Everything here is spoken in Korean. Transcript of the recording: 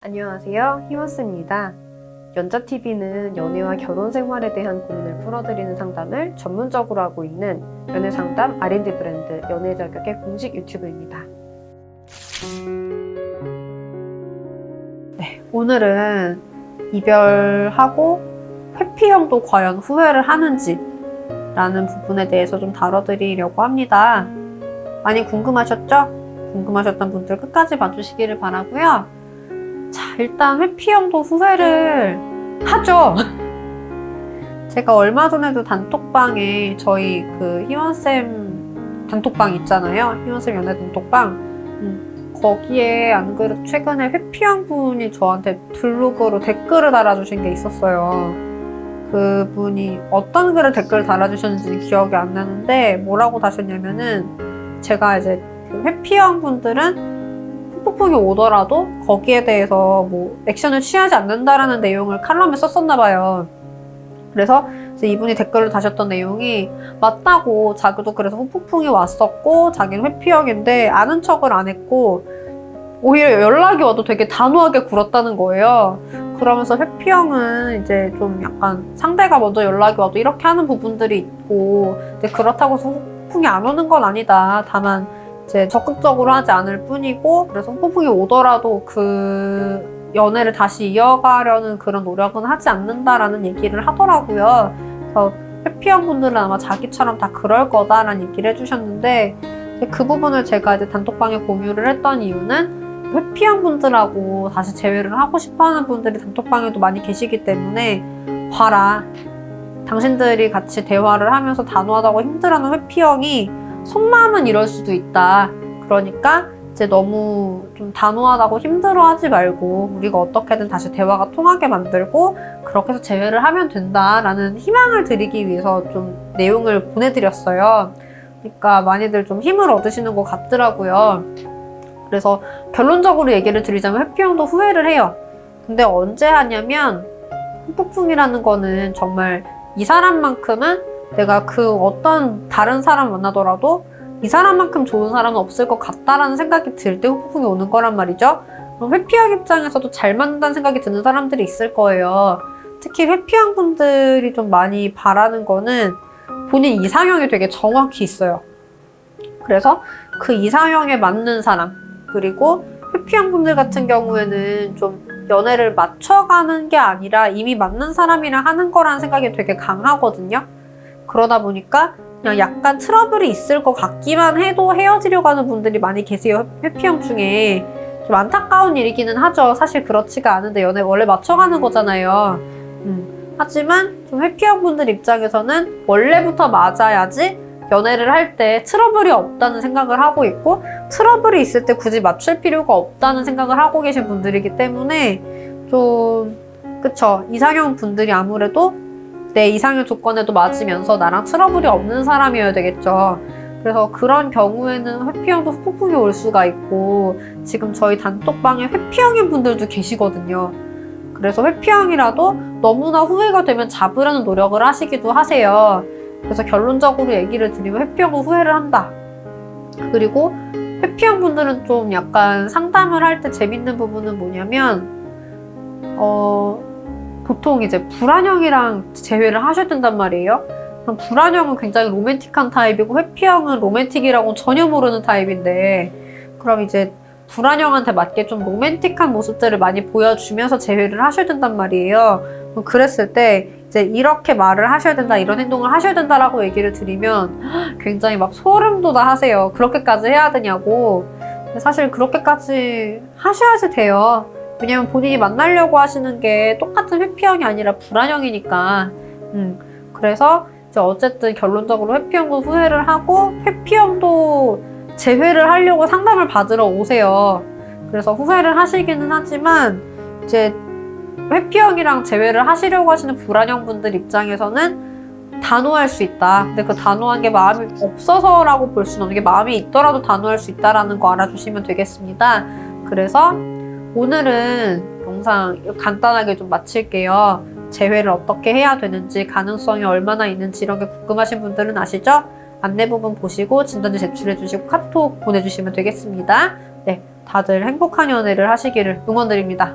안녕하세요, 히머스입니다. 연자TV는 연애와 결혼 생활에 대한 고민을 풀어드리는 상담을 전문적으로 하고 있는 연애상담 R&D 브랜드 연애자격의 공식 유튜브입니다. 네, 오늘은 이별하고 회피형도 과연 후회를 하는지 라는 부분에 대해서 좀 다뤄드리려고 합니다. 많이 궁금하셨죠? 궁금하셨던 분들 끝까지 봐주시기를 바라고요. 자, 일단 회피형도 후회를 하죠. 제가 얼마 전에도 단톡방에 저희 그 희원쌤 단톡방 있잖아요. 희원쌤 연애 단톡방. 거기에 안 그래도 최근에 회피형 분이 저한테 블로그로 댓글을 달아주신 게 있었어요. 그분이 어떤 글을 댓글을 달아주셨는지는 기억이 안 나는데 뭐라고 다셨냐면은 제가 이제 그 회피형 분들은 후폭풍이 오더라도 거기에 대해서 뭐 액션을 취하지 않는다라는 내용을 칼럼에 썼었나 봐요. 그래서 이제 이분이 댓글을 다셨던 내용이 맞다고, 자기도 그래서 후폭풍이 왔었고 자기는 회피형인데 아는 척을 안 했고 오히려 연락이 와도 되게 단호하게 굴었다는 거예요. 그러면서 회피형은 이제 좀 약간 상대가 먼저 연락이 와도 이렇게 하는 부분들이 있고, 근데 그렇다고 해서 후폭풍이 안 오는 건 아니다. 다만 이제 적극적으로 하지 않을 뿐이고, 그래서 후폭풍이 오더라도 그 연애를 다시 이어가려는 그런 노력은 하지 않는다라는 얘기를 하더라고요. 그래서 회피형 분들은 아마 자기처럼 다 그럴 거다라는 얘기를 해주셨는데, 그 부분을 제가 이제 단톡방에 공유를 했던 이유는 회피형 분들하고 다시 재회를 하고 싶어하는 분들이 단톡방에도 많이 계시기 때문에, 봐라, 당신들이 같이 대화를 하면서 단호하다고 힘들어하는 회피형이 속마음은 이럴 수도 있다. 그러니까 이제 너무 좀 단호하다고 힘들어하지 말고 우리가 어떻게든 다시 대화가 통하게 만들고 그렇게 해서 재회를 하면 된다라는 희망을 드리기 위해서 좀 내용을 보내드렸어요. 그러니까 많이들 좀 힘을 얻으시는 것 같더라고요. 그래서 결론적으로 얘기를 드리자면 회피형도 후회를 해요. 근데 언제 하냐면, 후폭풍이라는 거는 정말 이 사람만큼은 내가 그 어떤 다른 사람 만나더라도 이 사람만큼 좋은 사람은 없을 것 같다라는 생각이 들 때 후폭풍이 오는 거란 말이죠. 그럼 회피형 입장에서도 잘 맞는다는 생각이 드는 사람들이 있을 거예요. 특히 회피형 분들이 좀 많이 바라는 거는 본인 이상형이 되게 정확히 있어요. 그래서 그 이상형에 맞는 사람, 그리고 회피형 분들 같은 경우에는 좀 연애를 맞춰가는 게 아니라 이미 맞는 사람이랑 하는 거라는 생각이 되게 강하거든요. 그러다 보니까 그냥 약간 트러블이 있을 것 같기만 해도 헤어지려고 하는 분들이 많이 계세요. 회피형 중에. 좀 안타까운 일이기는 하죠. 사실 그렇지가 않은데 연애 원래 맞춰가는 거잖아요. 하지만 좀 회피형 분들 입장에서는 원래부터 맞아야지 연애를 할 때 트러블이 없다는 생각을 하고 있고, 트러블이 있을 때 굳이 맞출 필요가 없다는 생각을 하고 계신 분들이기 때문에 좀, 그쵸, 이상형 분들이 아무래도 내 이상형 조건에도 맞으면서 나랑 트러블이 없는 사람이어야 되겠죠. 그래서 그런 경우에는 회피형도 후폭풍이 올 수가 있고, 지금 저희 단톡방에 회피형인 분들도 계시거든요. 그래서 회피형이라도 너무나 후회가 되면 잡으려는 노력을 하시기도 하세요. 그래서 결론적으로 얘기를 드리면 회피형은 후회를 한다. 그리고 회피형 분들은 좀 약간 상담을 할 때 재밌는 부분은 뭐냐면, 보통 이제 불안형이랑 재회를 하셔야 된단 말이에요. 그럼 불안형은 굉장히 로맨틱한 타입이고 회피형은 로맨틱이라고 전혀 모르는 타입인데, 그럼 이제 불안형한테 맞게 좀 로맨틱한 모습들을 많이 보여주면서 재회를 하셔야 된단 말이에요. 그럼 그랬을 때 이제 이렇게 말을 하셔야 된다, 이런 행동을 하셔야 된다라고 얘기를 드리면 굉장히 막 소름 돋아 하세요. 그렇게까지 해야 되냐고. 근데 사실 그렇게까지 하셔야지 돼요. 왜냐면 본인이 만나려고 하시는 게 똑같은 회피형이 아니라 불안형이니까. 그래서 이제 어쨌든 결론적으로 회피형도 후회를 하고, 회피형도 재회를 하려고 상담을 받으러 오세요. 그래서 후회를 하시기는 하지만, 이제 회피형이랑 재회를 하시려고 하시는 불안형 분들 입장에서는 단호할 수 있다. 근데 그 단호한 게 마음이 없어서라고 볼 수는 없는 게, 마음이 있더라도 단호할 수 있다라는 거 알아주시면 되겠습니다. 그래서 오늘은 영상 간단하게 좀 마칠게요. 재회를 어떻게 해야 되는지, 가능성이 얼마나 있는지 이런 게 궁금하신 분들은 아시죠? 안내 부분 보시고 진단지 제출해주시고 카톡 보내주시면 되겠습니다. 네, 다들 행복한 연애를 하시기를 응원드립니다.